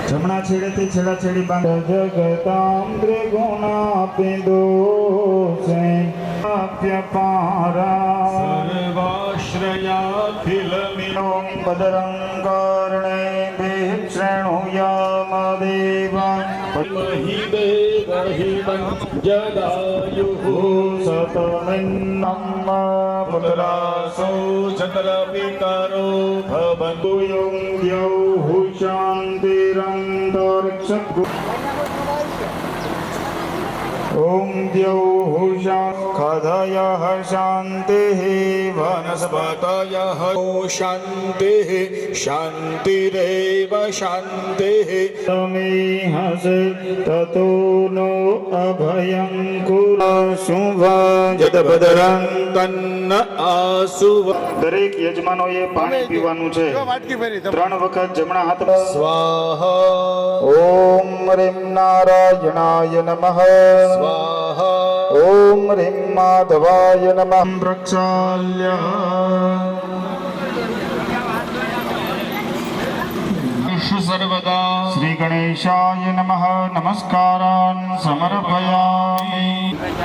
જમણા છેડેથી છેડા છેડી બાંધો જગતામ ત્રિગુણા પિંડો છે પારા સર્વાશ્રયાખિલમિનો પદરંગર્ણે ભીક્ષણુયામ દેવા જદાયુઃ સતમિન્નમ્મ પુત્રાસો ચતરપિતરો ભવન્તુ યોગ્યૌ શાંતિરંતરિક્ષ ॐ द्यौः खदयः शान्तिः वनस्पतयः शान्तिः शान्तिरेव शान्तिः तमेहस ततो नो अभयं कुरु शुभ जदभद्रं तन्न आसुव દરેક યજમાનોએ પાણી પીવાનું છે 3 વખત જમણા હાથ સ્વાહા ઓમ રીમ નારાયણાય નમઃ સ્વાહા ઓમ રીમ માધવાય નમઃ પ્રક્ષાલ્ય સર્વદા શ્રી ગણેશાય નમઃ નમસ્કારાન સમર્પયામિ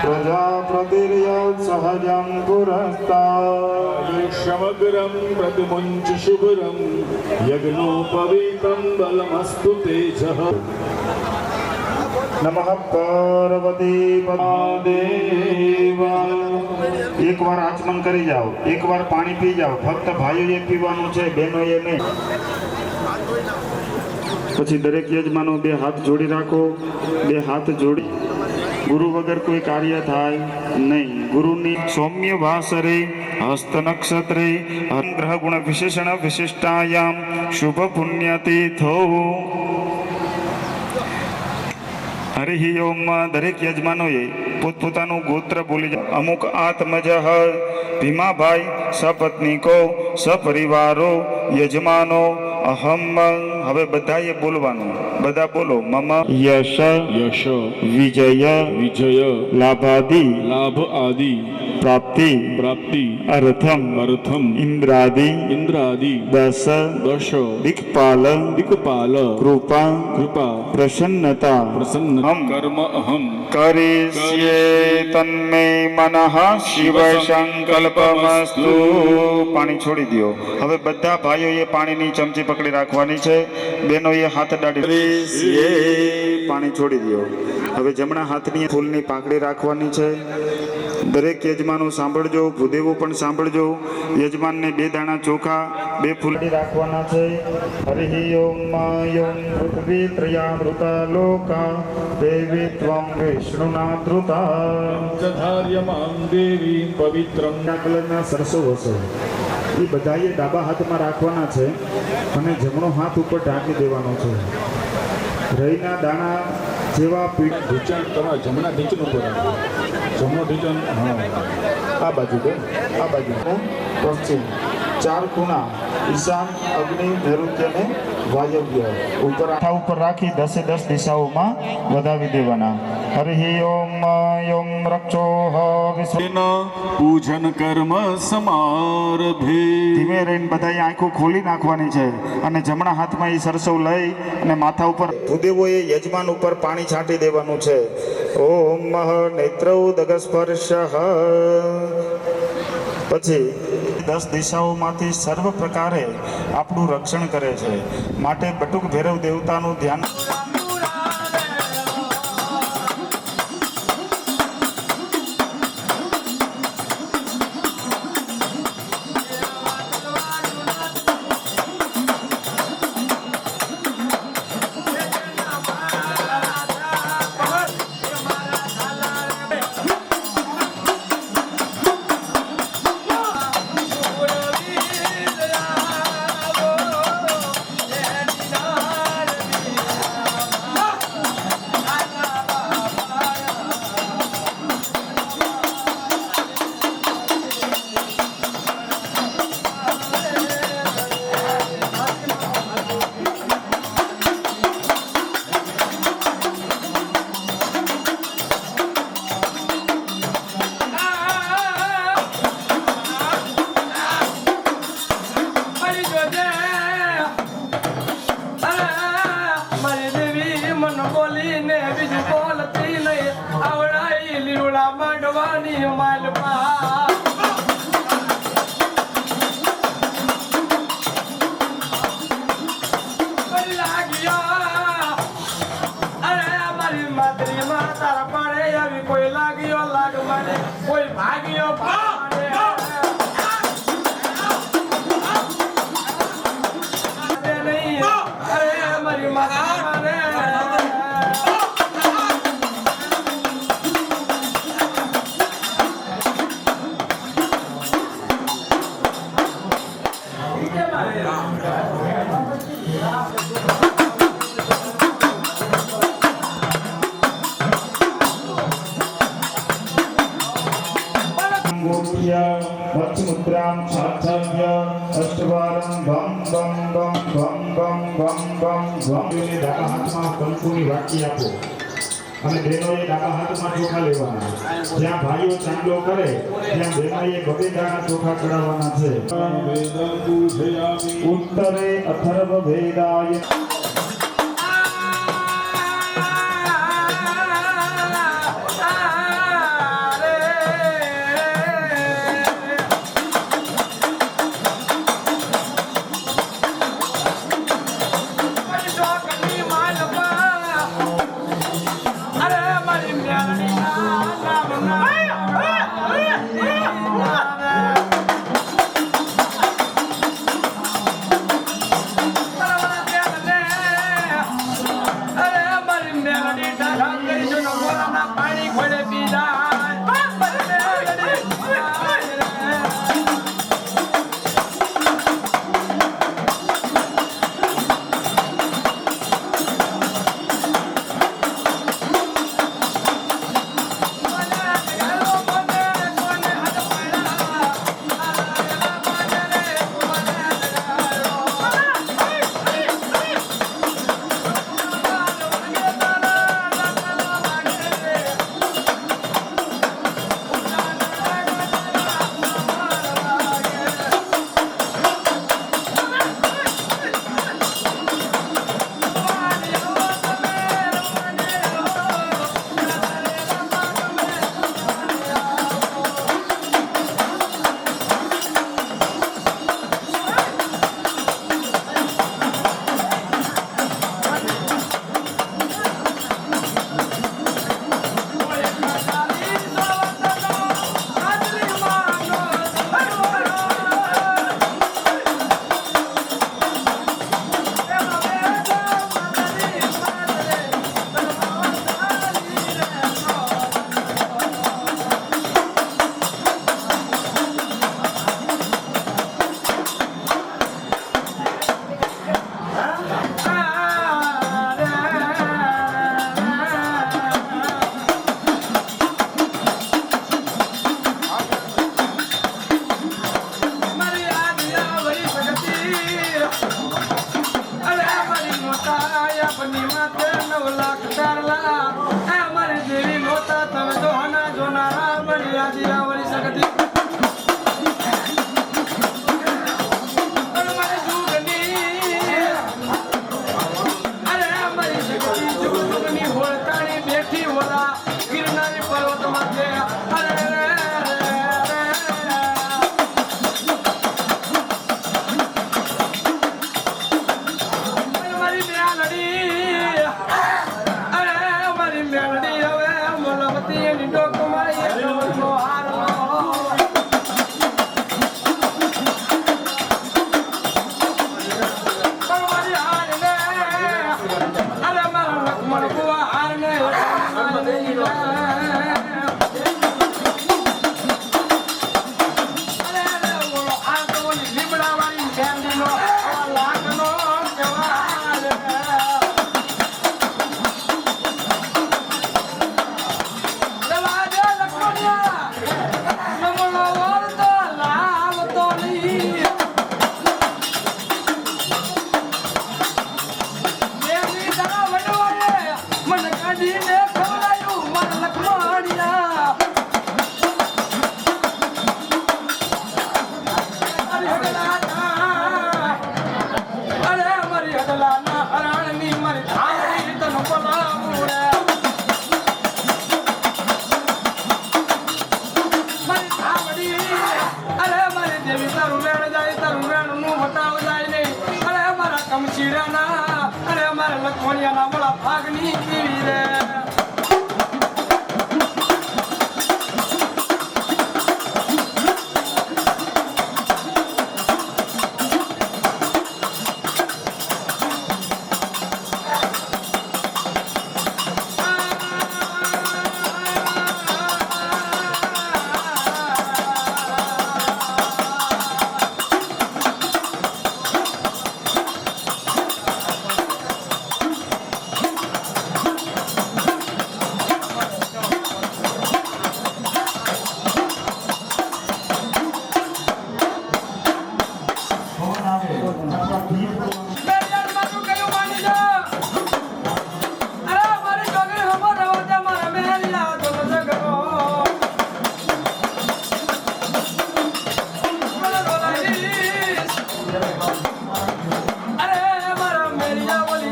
પ્રજાપતિર્યत् સહજં પુરસ્તાत्
સમગ્રમ પ્રતિમુંચ શુભ્રમ યજ્ઞોપવીતમ બલમસ્તુ તેજઃ
નમઃ પાર્વતી પદેવ એકવાર આચમન કરી જાઓ, એકવાર પાણી પી જાઓ. ફક્ત ભાઈઓએ પીવાનું છે, બહેનોએ નહીં. પછી દરેક યજમાનો 2 હાથ જોડી રાખો. 2 હાથ જોડી. ગુરુ વગર કોઈ કાર્ય થાય નહીં. ગુરુની સૌમ્ય વાસરે હસ્ત નક્ષત્રે ગ્રહ ગુણ વિશેષણ વિશિષ્ટાયામ શુભ પુણ્યતીથો હરિ ઓમ. દરેક યજમાનોએ પોતપોતાનું ગોત્ર બોલી જાય. અમુક આત્મજ ભીમાભાઈ સપત્નીકો સપરિવારો યજમાનો અહમ. હવે બધાએ બોલવાનું. બધા બોલો. મમ યશ
યશ
વિજય
વિજય
લાભાદિ
લાભ આદિ
પ્રાપ્તિ
પ્રાપ્તિ
અર્થમ
અર્થમ
ઇન્દ્રાદિ
ઇન્દ્રાદિ
દશ
દશ
દિક્પાલ
દિક્પાલ
કૃપા
કૃપા
પ્રસન્નતા
પ્રસન્ન
હમ
કર્મ અહમ
કરીષ્યે તન્મે મનઃ શિવ સંકલ્પમસ્તુ. પાણી છોડી દો. હવે બધા ભાઈઓએ પાણીની ચમચી પકડી રાખવાની છે. બહેનોએ હાથ ડાળી પાણી છોડી દો. હવે જમણા હાથની ફૂલની પાંખડી રાખવાની છે. દરેક યજમાનો સાંભળજો, ભૂદેવો પણ સાંભળજો. યજમાનને 2 દાણા ચોખા 2 ફૂલ રાખવાના છે. હરિ ઓમ યમ પૃથ્વી ત્રયામૃતા લોકા દેવી ત્વમ વિષ્ણુના ધૃતા
ધાર્યમામ દેવી પવિત્રમ.
કલરના સરસો વસો એ બધાએ ડાબા હાથમાં રાખવાના છે અને જમણો હાથ ઉપર ઢાંકી દેવાનો છે. રઈના દાણા જેવા પીઠ
ઢીંચણ તમારા જમણા ઢીંચણ ઉપર રાખો. જમણો ઢીંચણ હા
આ બાજુ બે આ બાજુ પશ્ચિમ 4 ખૂણા ઈશાન અગ્નિ નૈઋત્ય ને વાયવ્ય ઉપર આઠા ઉપર રાખી 10 દિશાઓમાં વધાવી દેવાના. હરિ ઓમ યમ રક્ષોહ વિશ્વ.
પૂજન કર્મ સમારભે.
ધીમે રહીને બધાએ આંખો ખોલી નાખવાની છે અને જમણા હાથમાં એ સરસવ લઈ અને માથા ઉપર ભૂદેવોએ યજમાન ઉપર પાણી છાંટી દેવાનું છે. ઓમ નેત્રૌ દગસ્પર્શ. પછી 10 દિશાઓમાંથી સર્વ પ્રકારે આપણું રક્ષણ કરે છે. માટે બટુક ભૈરવ દેવતાનું ધ્યાન.
કોઈ લાગ્યો લાગ મને કોઈ ભાગ્યો નહીં અરે મારી માતા
ગમ ગમ ગમ એને ડાબા હાથમાં કંકુની વાટકી આપો અને બહેનોએ ડાબા હાથમાં ચોખા લેવાના જ્યાં ભાઈઓ ચાંદલો કરે ત્યાં બહેનોએ બબે દાણા ચોખા ચડાવવાના છે ઉત્તરે અથર્વ ભેદાય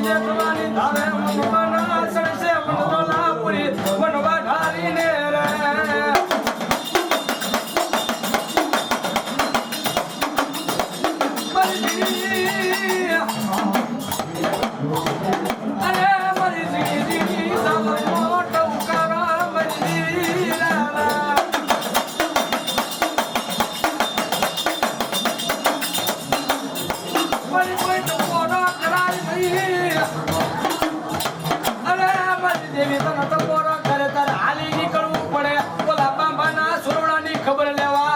જેઠવાની ધારે મનવાના સડશે મનદોલાપુરી મનવા ઢારીને રે અરે મારી દીદી સાલા મોટો ઉકારા મારી દીદી મારી કોઈ તો પોરો કરાય નહીં અરે મારી દેવી તને તો પોરો કરે તારે હાલી નીકળવું પડે બોલા બાંબાના સુરવડાની ખબર લેવા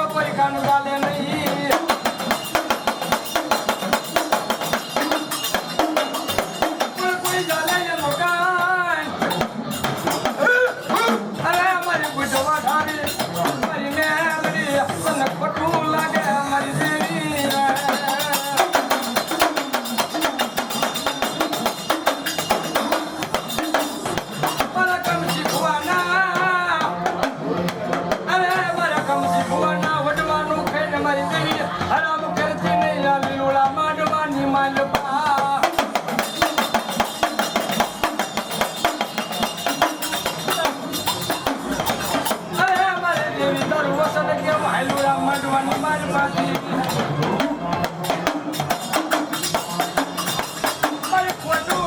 કોઈ કાનું ચાલે નહીં કોઈ ચાલે એનો કાંઈ અરે મારી ગુજવા ઠારી મારી મેલડી તને ખોટું લાગે મારી દેવી મારા કામ શીખવાના અરે મારા કામ શીખવાના વડવાનું ખાઈને મારી દેવી હરામ કરતી નહીં આ લીલુડા માંડવાની માલપા અરે મારી દેવી તારું વસન કેમ હાલુડા માંડવાની માલપાથી મારી ખોટું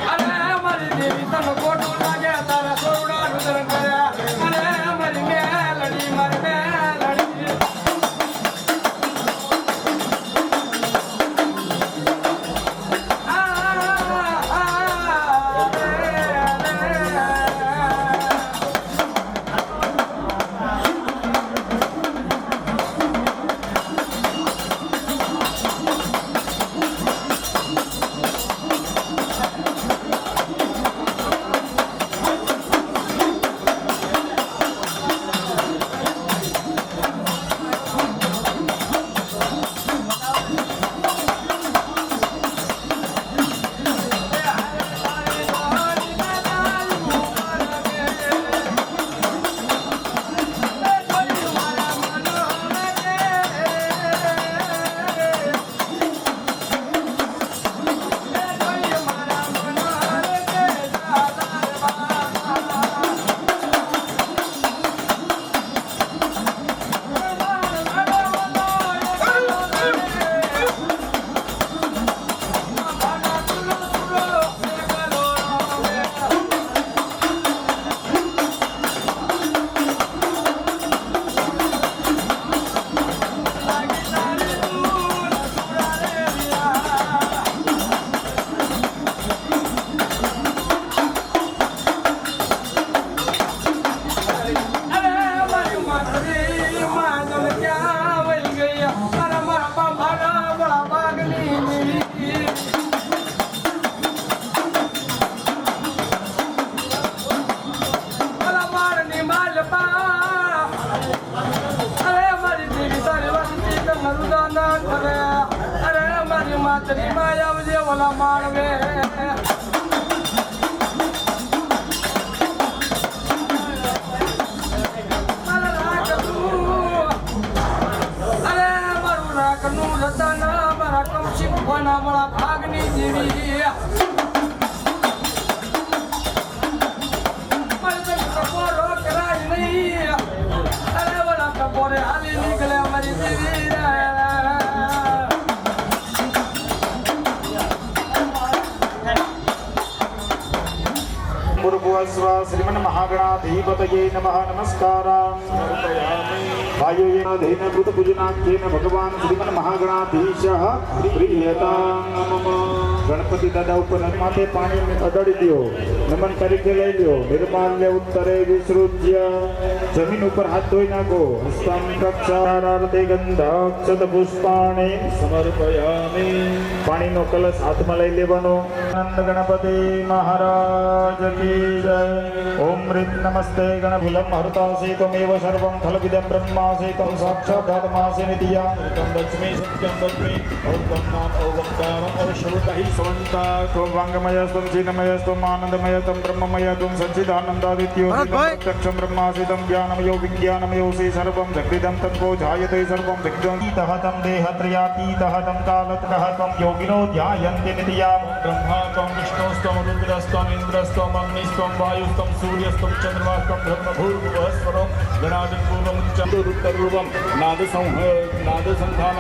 અરે મારી દેવી તને ખોટું લાગે તારા સોરડા રુદ્ર કર્યા અરે મારી મેલડી મારી મેલડી માતરી માયા આવજે ઓલા માણવે અરે મારું રાખનું રતન મારા કમશી ભગવાના વાળા ભાગની જીવી અરે ઓલા કપોરે હાલી નીકળે અમારી જીવી
श्रीमन महागणाधिपतये नमः नमस्कारान् भाइयों धीन भूत पूजनाख्येन भगवान श्रीमन महागणाधीशः प्रीयतां नमः गणपति दादा ऊपर माथे पानी में अडाड़ी दियो
નમન તરીકે લઈ લ્યો. નિર્માલ્ય ઉત્તરે વિસૃજ્ય જમીન ઉપર હાથ ધોઈ નાખો. હસ્તમ પ્રક્ષારાર્તે ગંધાક્ષત પુષ્પાણિ સમર્પયામિ. પાણીનો કલશ હાથમાં લઈ લેવાનો. આનંદ ગણપતિ મહારાજ કી જય. ઓમ રીત નમસ્તે ગણભુલમ હરતાસી ત્વમેવ સર્વં ખલવિદં બ્રહ્માસી તમ સાક્ષાત આત્માસી નિત્યા તમ લક્ષ્મી સત્યમ વદ્મી ઓમ નામ ઓમકારમ અવશ્રુતહિ સ્વંતા ત્વં વાંગમયસ્ત્વં ચિન્મયસ્ત્વં આનંદમયસ્ત્વં બ્રહ્મમયસ્ત્વં સચ્ચિદાનંદાદિત્યો પ્રત્યક્ષં બ્રહ્માસી તમ જ્ઞાનમયો વિજ્ઞાનમયોસી સર્વં જગદિદં તત્વો જાયતે સર્વં જગદંતઃ તમ દેહત્રયાતીતઃ તમ કાલતઃ તમ યોગિનો ધ્યાયન્તિ નિત્યામ બ્રહ્મા ત્વં વિષ્ણુસ્ત્વં રુદ્રસ્ત્વં ઇન્દ્રસ્ત્વં અગ્નિસ્ત્વં વાયુસ્ત્વં સૂર્યસ્ત્વં ચંદ્રમાસ્ત્વં બ્રહ્મભૂર્ભુવઃ સ્વરો ગણાદિપૂર્વં ચંદ્રોત્તરરૂપં નાદ સંધાન